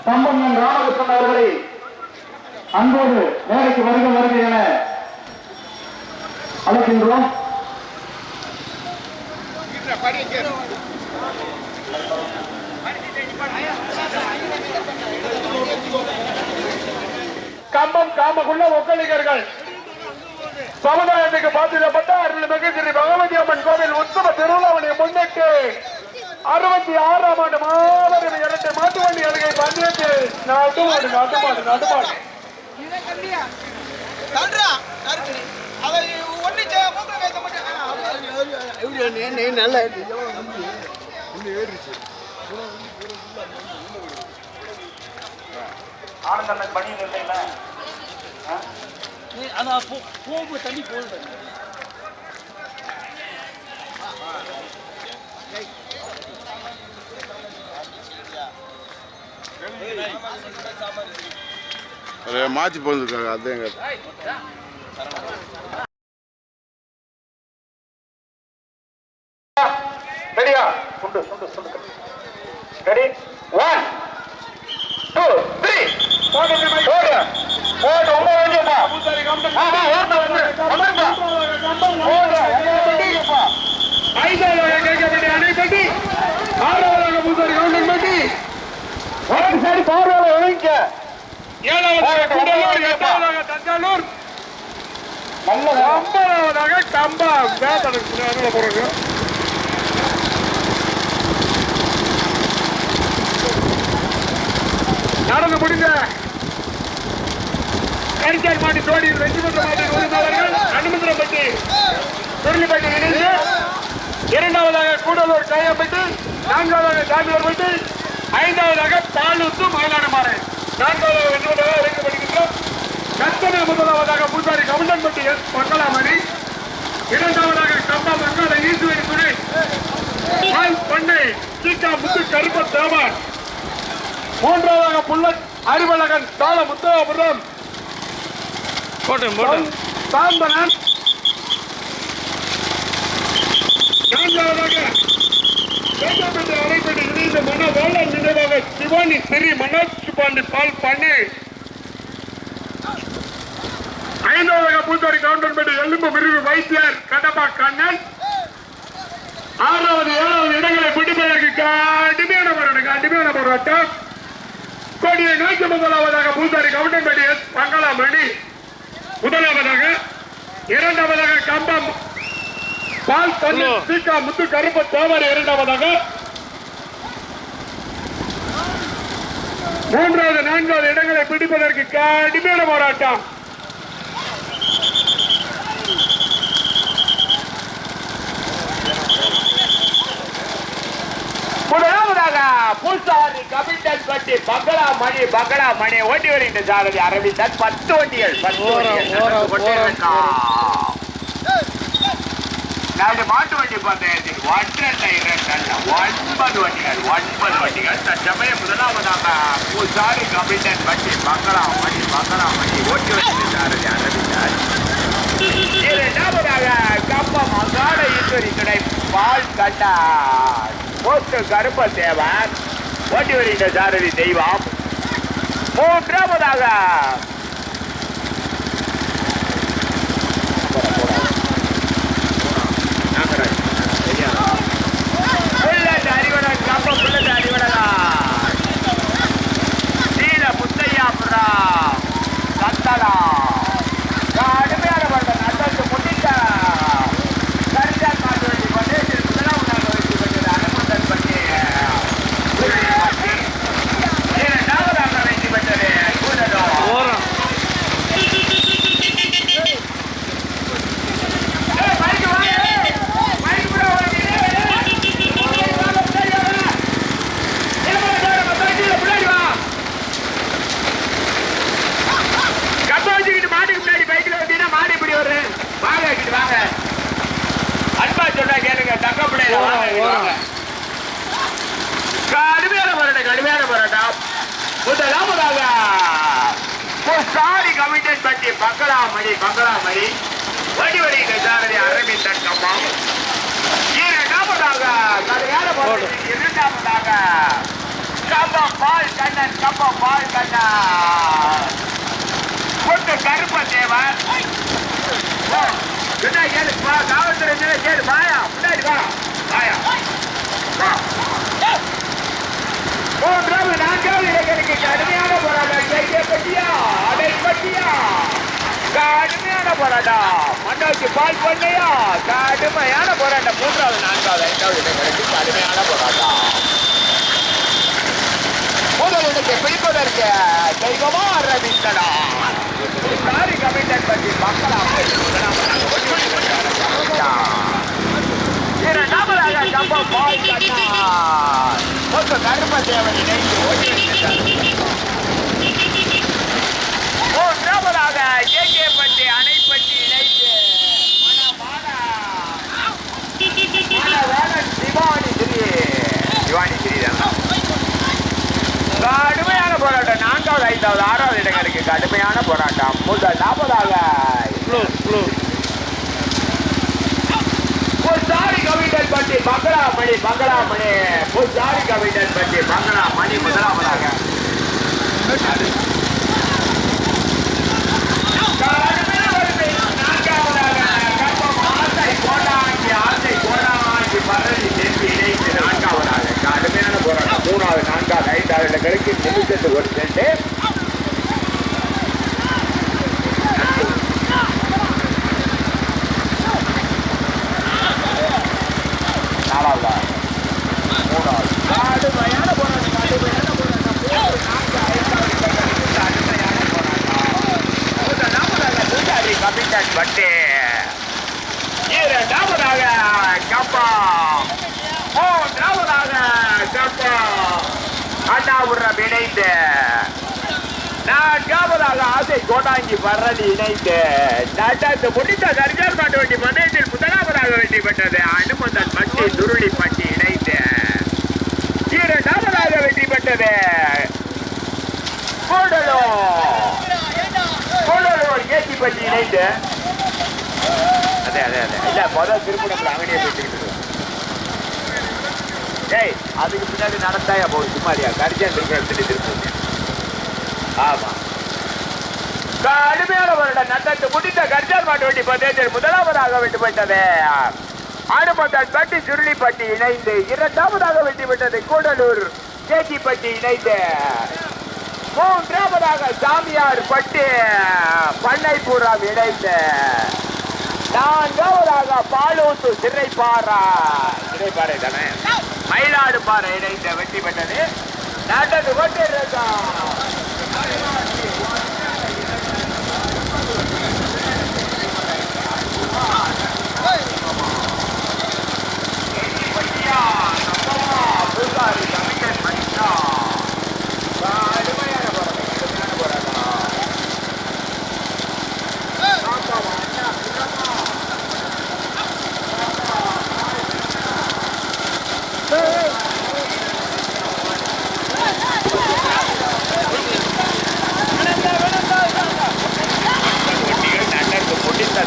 கம்பங்கன் ராமகிருஷ்ணன் அவர்களை அன்போடு மேடைக்கு வருக என அழைக்கின்றோம். கம்பம் காமகுள்ள ஒக்கலிகர்கள் சமுதாயத்துக்கு பாதிக்கப்பட்ட அருள்மிகு ஸ்ரீ பகவதி அம்மன் கோவில் உற்சவ திருவிழாவினை முன்னிட்டு 66ஆம் ஆண்டு மாபெரும் இரட்டை மாட்டு வண்டி அருகே பந்தயத்தில் நாட்டுமாடு ஆனந்தன் பணியில் இல்லைங்களா? போகும்போது தண்ணி போகுது. மாற்றி போயிருக்காங்க. அதுங்க ரெடியா? சுண்டு ரெடி 1 2 3 போடு ரொம்ப வேண்டியப்பா பூசாரி கம்பம் ஐந்தாவதாக கேட்கப்பட்ட அணைப்பட்டி, ஆறாவதாக பூசாரி கவுண்டன் பட்டி, சரி பார்வையாளர் இணைக்க, ஏழாவதாக கூடலூர், எட்டாவதாக தஞ்சாவூர், 9வதாக கம்பா வேதனை போறாங்க. நடந்து முடிந்த கரிச்சார் மாட்டி தோடியில் வெற்றிபெற்ற மாட்டின் உரிமையாளர்கள் அனுமந்திரப்பட்டி திருளிப்பட்டி இணைந்து, இரண்டாவதாக கூடலூர் கையப்பட்டி, நான்காவதாக காந்தியூர்பட்டி, ஐந்தாவதாக பாலூத்து மயிலாடுமாறு, நான்காவதாக வெற்றிபெற்றதாக அறிவிக்கப்படுகின்றோம். கத்தனை முதலாவதாக பூசாரி கவுண்டன்பட்டி எஸ் பங்களாமணி, இரண்டாவதாக கம்பா மங்காள ஈஸ்வரி துணை பண்ணை சீக்கா முத்து கருப்ப தேவன், மூன்றாவதாக புல்லட் அறிவழகன் தாள முத்தபுரம் சாம்பனன், நான்காவதாக வேட்டப்பட்டி அணைப்பட்டி இணைந்த மன வேளாண் நினைவாக சிவானி ஸ்ரீ மனோஜ் பாண்டி பால் பண்ணி, ஐந்தாவதாக பூசாரி கவுண்டன்பட்டி எலும்பு விரிவு வைத்தியர் கடப்பா கண்ணன், ஆறாவது ஏழாவது இடங்களை பிடிப்பதற்கு கடுமையான போராட்டம். கோடியை நோக்கி முதலாவதாக பூசாரி கவுண்டன்பட்டி எஸ் பங்களாமணி, முதலாவதாக, இரண்டாவதாக கம்பம் பால் பண்ணு சீக்கா முத்து கருப்ப தேவர், இரண்டாவதாக, மூன்றாவது நான்காவது இடங்களை பிடிப்பதற்கு கடுமையான போராட்டம். முதலாவதாக பூசாரி கமிட்டன் பட்டி பங்களா மணி ஓட்டி வருகின்ற சாரதி அரவிந்தன் 10 வண்டிகள் மாட்டு வண்டி பந்தயத்தில் 9 வண்டிகள் தற்சமயம் முதலாவதாக பூசாரி கமிட்டன் பட்டி பங்களா மணி ஓட்டி வருகின்ற சாரதி அரவிந்தன், இரண்டாவதாக கம்பம் மங்காள ஈஸ்வரி துணை பால் கண்டார் போட்டு கருப்ப தேவன் ஓட்டி வருகின்ற சாரதி தெய்வம், மூன்றாவதாக புல்லட் அறிவடன் கம்பம் புல்லட் அறிவடகா சீல முத்தையாபுரம் சந்தலா கடுமையான வருடம் நட்டத்து முன்னிட்ட கரிஜான் மாட்டு வண்டி பந்தயத்தில் முதலாவதாக வெற்றி பெற்றது அனுமந்தன் பட்டி, இரண்டாவதாக வெற்றி பெற்றது கூடலூர். கடுமையான போராட்டம். முதலாவதாக பூசாரி கமிட்டன் பட்டி பங்களாமணி ஓட்டி வருகின்ற சாரதி அரவிந்தன் கம்பம், இரண்டாவதாக கடுமையான போராட்டத்தில் இரண்டாவதாக கம்பம் பால் கண்ணன் கொண்டு கருப்ப தேவன் என்ன கேளு காவல்துறை கேளு வாயா முன்னாடி வாயா மூன்றாவது நான்காவது இடங்களுக்கு கடுமையான போராட்டம் ஜெயிக்கப்பட்டியா அடைப்பட்டியா கடுமையான போராட்டம் மண்டோக்கு பால் பண்ணையா கடுமையான போராட்டம் மூன்றாவது நான்காவது ஐந்தாவது இடங்களுக்கு கடுமையான போராட்டம் முதல் இடத்தை பிடிப்பதற்கு தெய்வமா ஆரம்பித்தடா சாரி கமிட்டன் பற்றி மக்களா இரண்டாவதாக கம்பம் பால் கண்ணா கொஞ்சம் கருப்பத்தேவன் இணைந்து மூன்றாவதாக ஏகேப்பட்டி அணைப்பட்டி இணைந்து சிவானி கடுமையான போராட்டம் நான்காவது ஐந்தாவது ஆறாவது இடங்களுக்கு கடுமையான போராட்டம் முதலாவதாக புசாரி கவிஞன் பற்றி பங்களாமணி புசாரி கவிஞன் பற்றி பங்களாமணி முதலாவதாக நான்காவதாக கம்பம் ஆசை கோடாங்கி பரளி தென்பி இணைந்து நான்காவதாக கடுமையான போராட்டம் மூணாவது நான்காவது ஐந்தாவது இடங்களுக்கு நிமிஷத்துக்கு ஒரு சென்று நாலாவதா மூணாவது கடுமையான போராட்டம் கமிட்டன் பட்டு இரண்டாவதாக கப்பா மூன்றாவதாக கப்பா அண்ணாபுரம் இணைந்து நான்காவதாக ஆசை கோடாங்கி பரளி இணைந்து நடந்து முடிந்த கரிஜார் மாட்டு வண்டி மனையில் முதலாவதாக வெற்றி பெற்றது அனுமந்தன் பட்டி துருளி பட்டி இணைந்து இரண்டாவதாக வெற்றி பெற்றது கூடலூர் ஏசிப்பட்டி இணைந்து அதே இல்ல முதல் திருப்பணம் அங்கனையே போயிட்டு ஏய் அதுக்கு பின்னாடி நடந்தாயா போகுது சும்மாரியா கரிஜான் திருப்பி ஆமா கடுமையான வருடம் நடந்து முடிந்த கரிஜான் மாட்டு வண்டி பந்தயத்தில் முதலாவதாக வெற்றி பெற்றது அனுமந்தன் பட்டி சுருளிப்பட்டி இணைந்து இரண்டாவதாக வெற்றி பெற்றது கூடலூர் கேச்சிப்பட்டி இணைந்து மூன்றாவதாக சாமியார் பட்டி பண்ணைபுரம் இணைந்து நான்காவதாக பாலூத்து சிறைப்பாறை தானே மயிலாடுபாறை இணைந்து வெற்றி பெற்றது நடந்து கொண்டிருக்கான்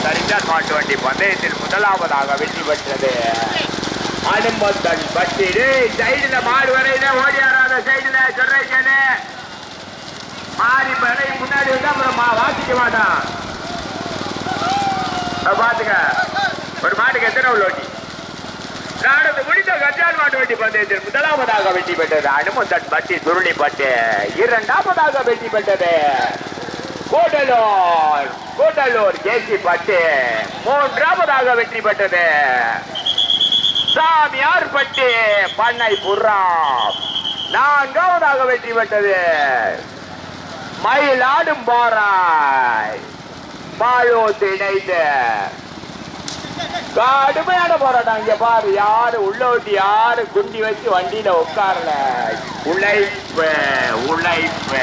தரிசார் மாட்டு வண்டி பந்தயத்தில் முதலாவதாக வெற்றி பெற்றது அனுமந்தன் பட்டி சைடுல மாடு வரையில ஓடியாராத சைடுல சொல்றேன் மாறி படை முன்னாடி வந்து அப்புறம் வாசிக்க மாட்டான் பாத்துக்க ஒரு மாட்டுக்கு எத்தனை உள்ள ஓட்டி நடந்து முடிந்த கஜான் மாட்டு வண்டி பந்தயத்தில் முதலாவதாக வெற்றி பெற்றது அனுமந்தன் பட்டி துருளி பட்டு இரண்டாவதாக வெற்றி பெற்றது கூடலூர் கேசி பட்டு மூன்றாவதாக வெற்றி பெற்றது சாமியார் பட்டு பண்ணைபுரம் நான்காவதாக வெற்றி பெற்றது மயிலாடும் பாராய் பாலூத்து இணைந்து கடுமையான போராட்டம். இங்க பாரு, யாரு உள்ள ஓட்டி யாரு குண்டி வச்சு வண்டியில உட்காரல. உழைப்பு உழைப்பு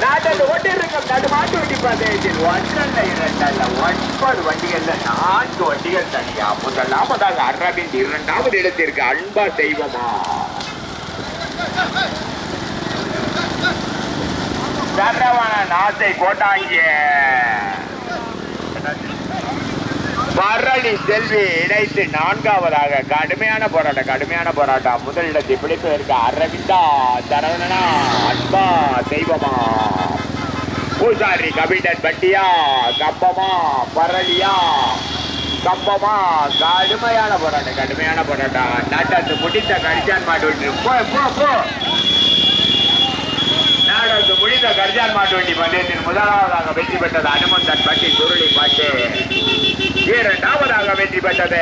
நாட்டு ஓட்டி இருக்கும் நடு மாட்டு வண்டி பந்தயத்தில் ஒன்றல்ல இரண்டல்ல 9 வண்டிகள்ல 4 வண்டிகள் தனியா. முதலாவதாக அரவிந்த், இரண்டாவது இடத்திற்கு அன்பா தெய்வமா. சரவணன் ஆசை கோட்டாங்க பரணி செல்வி இணைத்து நான்காவதாக கடுமையான போராட்டம் முதலிடத்தை பிடிப்பதற்கு அரவிந்தா தரவணனா அன்பா தெய்வமா பூசாரி கபிடன் பட்டியா கம்பமா பரளியா கம்பமா கடுமையான போராட்டம் நாட்டாத்து முடித்த கடிச்சான் மாட்டு போ நாடாத்து முடிந்த கர்ஜான் மாட்டு வண்டி பந்தயத்தில் முதலாவதாக வெற்றி பெற்றது அனுமந்தன் பட்டி சுருளி பாட்டு இரண்டாவதாக வெற்றி பெற்றது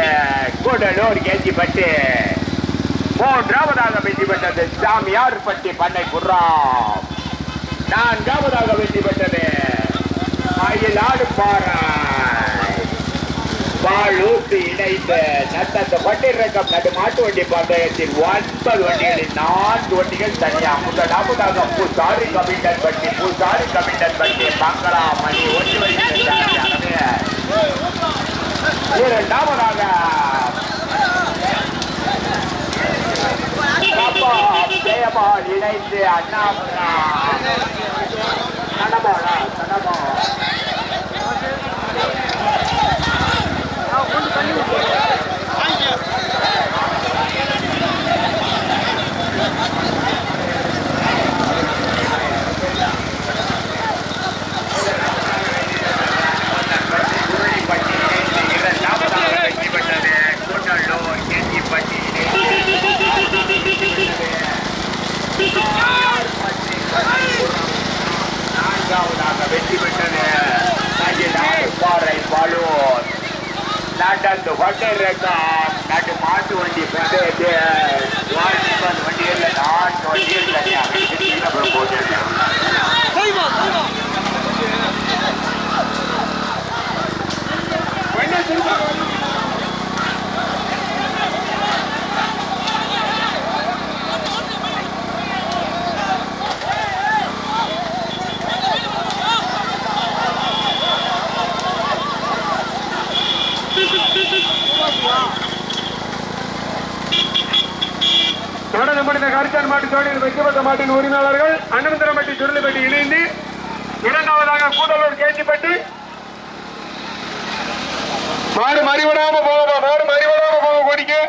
கூடலூர் கேஜி பட்டு மூன்றாவதாக வெற்றி பெற்றது சாமியார் பட்டி பண்ணை குர்ராம் நான்காவதாக வெற்றி பெற்றது மயிலாடு பாலூத்து இணைந்து நட்டத்து பட்டிருக்கம் நடு மாட்டு வண்டி பந்தயத்தில் 9 வண்டிகளில் 4 வண்டிகள் தனியா முதலாவதாக பூசாரி கமிட்டன் பட்டி பங்களா மணி ஒன்று வருகிறது இரண்டாவதாக ஜெயபால் இணைந்து அண்ணாமலா தனபாலா நான்காவதாக வெற்றி பெற்றது பாலூர் நாட்டு நாட்டு மாட்டு வண்டி வண்டியில் 4 வண்டிகள் தனியாக போட்டு தொடர்ந்து முடிந்த கரிச்சான் மாட்டு ஜோடியில் வைக்கப்பட்ட மாட்டின் உரிமையாளர்கள் அனுமந்தரம்பட்டி சுருளிப்பட்டி இணைந்து இரண்டாவதாக கூடலூர் கேச்சிப்பட்டி மாடு மறிவிடாம போக கோடிக்கு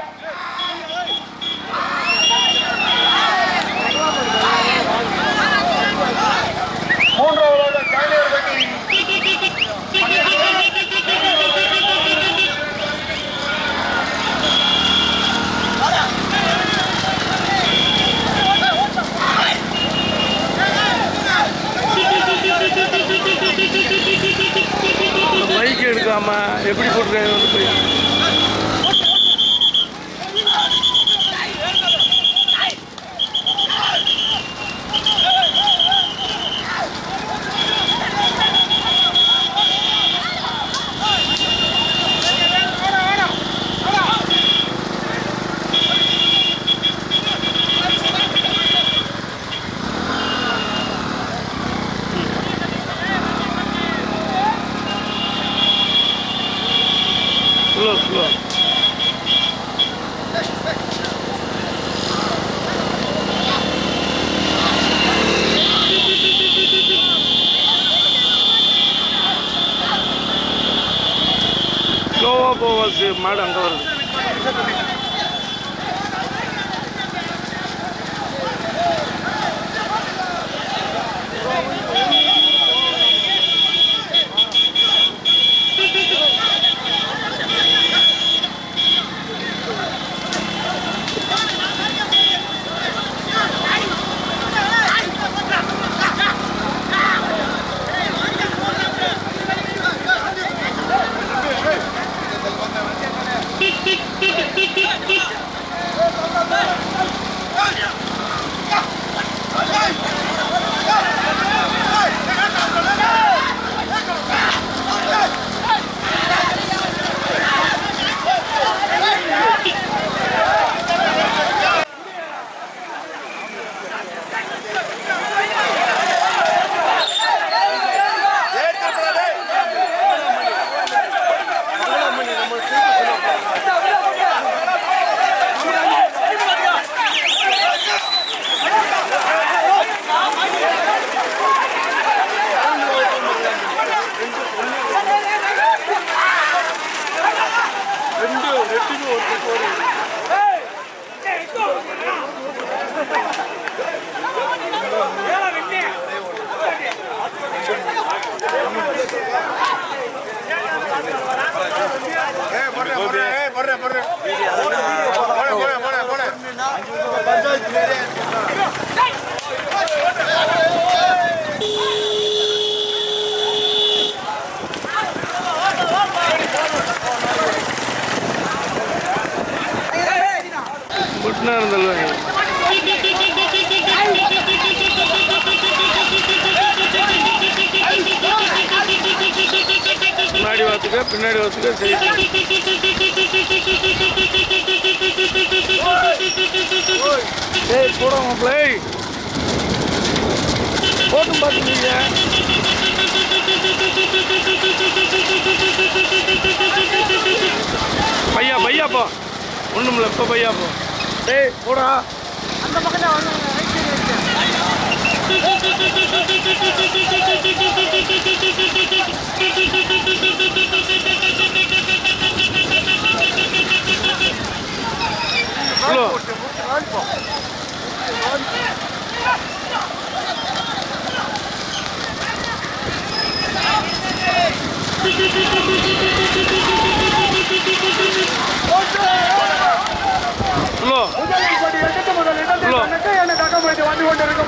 மூன்றாவதாக காளியார்பட்டி மைக் எடுக்காம எப்படி போட்டுருக்காங்க வந்து போய் slow. ஸ்லோவாக போவாது மாடு அங்கே வருது. முன்னாடி வரதுக்கு சைடு போட மாப்பிள்ளை போட்டும் பார்த்துருக்கீங்க பையா பையாப்பா ஒன்றும் இல்லை இப்போ பையாப்பா டேய் போடா அந்த பக்கம் தான் வந்து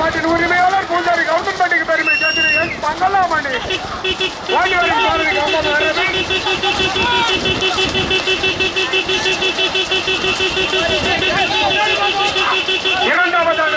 மாட்டின் உரிமையாளர் பூஞ்சாரி கவுண்டன்பட்டிக்கு பெருமை சேர்த்து பங்கலாமணி இரண்டாவதாக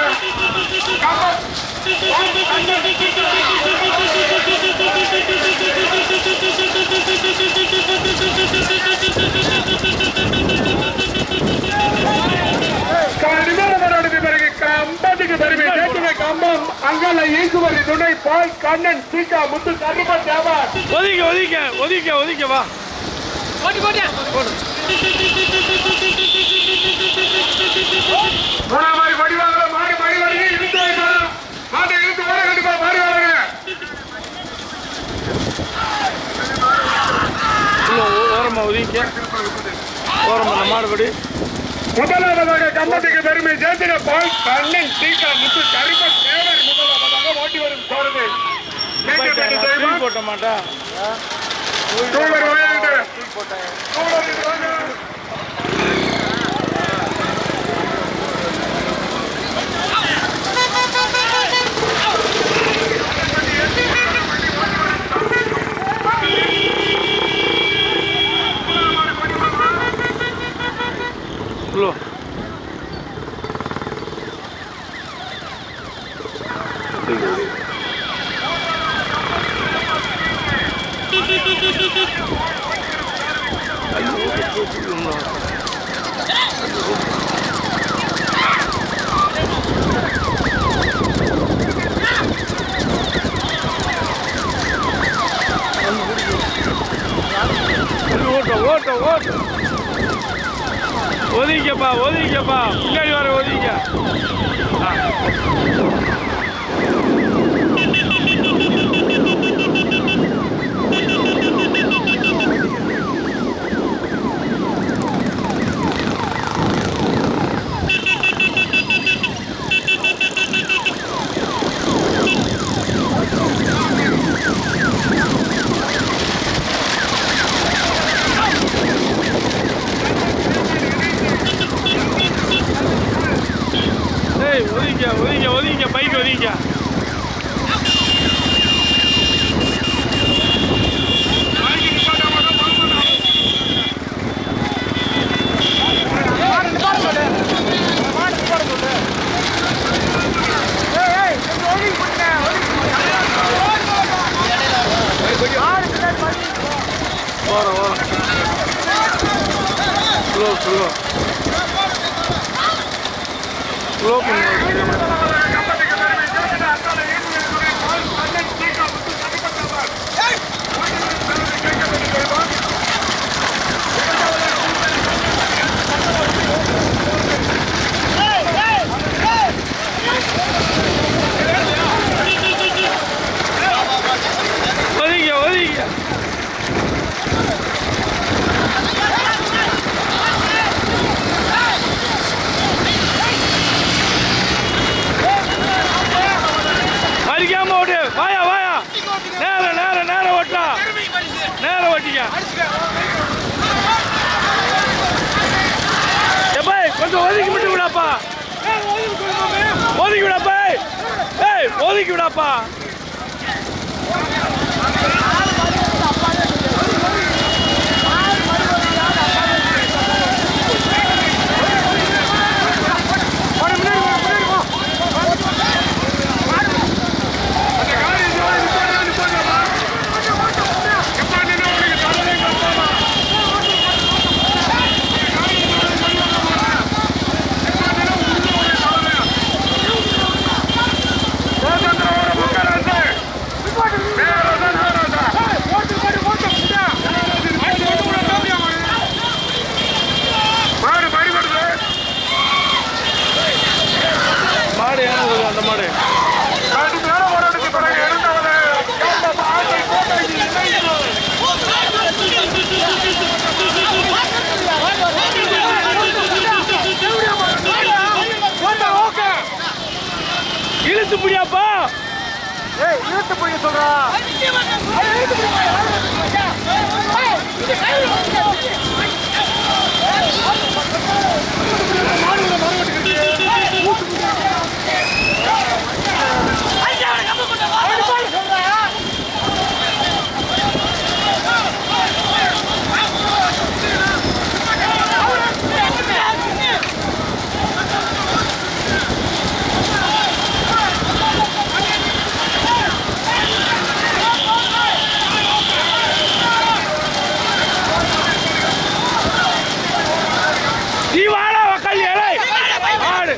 கம்பத்துக்கு பெருமை சேர்த்துவே கம்பம் அங்கல ஈசுவரி துணை பால் கண்ணன் சீக்கா முத்து கருப்ப தேவா ஒதுக்க ஒதுக்க ஒதுக்க ஒதுக்க வா மூணாவது வடிவாங்க மாறி மாறி வருங்க இழுத்து மாட்டை இழுத்து ஓட கண்டிப்பா மாறி வருங்க ஓரமா ஒதுக்க ஓரமா மாறுபடி முதலாவதாக கம்பத்துக்கு பெருமை சேர்த்திட பால் கண்ணன் சீக்கா முத்து கருப்ப தேவர் முதலாவதாக ஓட்டி வரும் சோழனை போட்ட மாட்டா ஓட்ட ஓட்ட ஒதுக்கப்பா ஒதுக்கப்பா பின்னாடி வர ஒதுக்க ஒதுங்க ஒதுங்க பைக் ஒதுங்க ஓரம் ஸ்லோ ஸ்லோ ஸ்லோ பண்ணி கொஞ்சம் ஒதுக்கி விட்டு விடாப்பா ஒதுக்கி விடாப்பா ஒதுக்கி விடாப்பா முடியாப்பா இழுத்து பிடிக்க சொல்றா. நீ வாடா உக்காந்து ஏழை ஆடு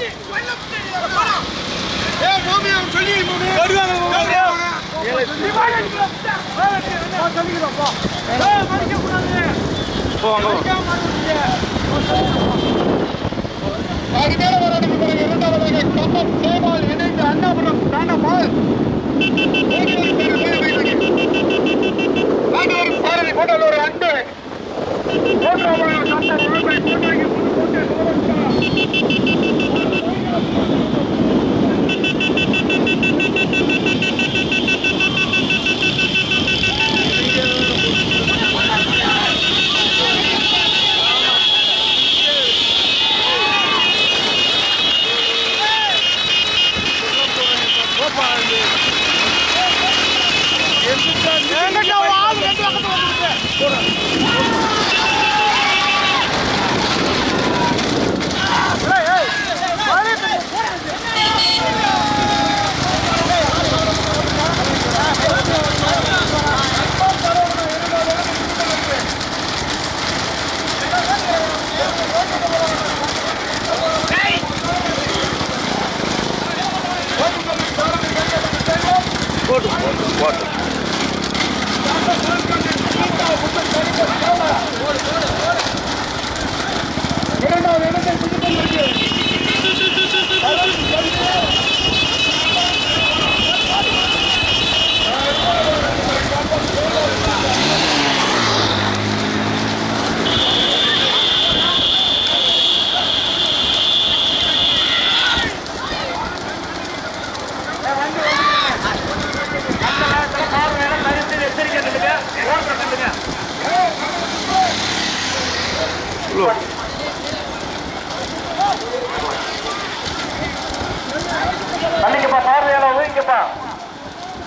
அன்னைக்குப்பா பார்வையாளர் ஒதுங்கிப்பா.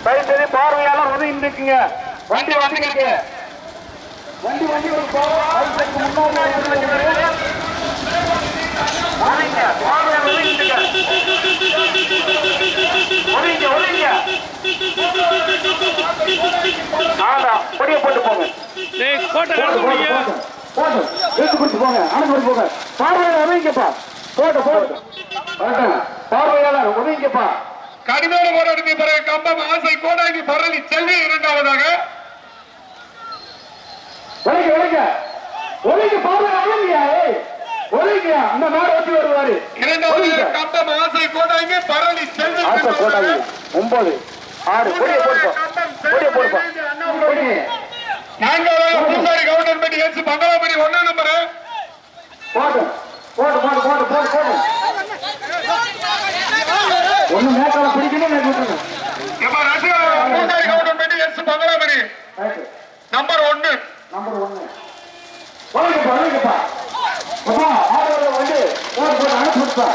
தயவுசெய்து பார்வையாளர் ஒதுங்கி இருக்குங்க. வண்டி வந்துருக்கு. வண்டி ஒரு பார்வைக்கு முன்னாடி பொடியை போட்டு போங்க. கோட்டை கடந்து முடிய போட்டு எடுத்து கொடுத்து போங்க. அனுப்பி போங்க. பார்வையாளர் ஒதுங்கிப்பா. போட்டு பார்வையாளர் ஒதுங்கிப்பா. கடுமையான போராட்டத்தின் பிறகு கம்பம் ஆசை கோடாங்கி பரளி செல்வி இரண்டாவதாக ஒதுங்க பார்வையாளர் ஒதுங்கியா அந்த நாடு ஓட்டி வருவாரு. இரண்டாவது கம்பம் ஆசை கோடாங்கி பரளி செல்வி ஆசை கோடாங்கி 9 6 பொடியை போடுப்பா. நான்காவது பூசாரி கவுண்டன்பட்டி எஸ் மங்களாபடி 1 நம்பர் போட்டு ஒண்ணு மேற்கால பிடிக்கணும். பூசாரி கவுண்டன்பட்டி எஸ் மங்களாபடி நம்பர் 1 ஒதுங்கப்பா. வந்து போட்டு அனுப்பிப்பா.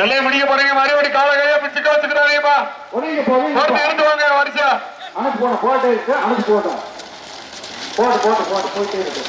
எல்லையை முடிக்க போறீங்க. மறுபடி காலகையா பிச்சுக்க வச்சுக்கிறாங்கப்பா. இருந்து வாங்க வரிசா அனுப்பி போட்டே இருக்கு. அனுப்பி போட்டோம். போட்டு போயிட்டே இருக்கு.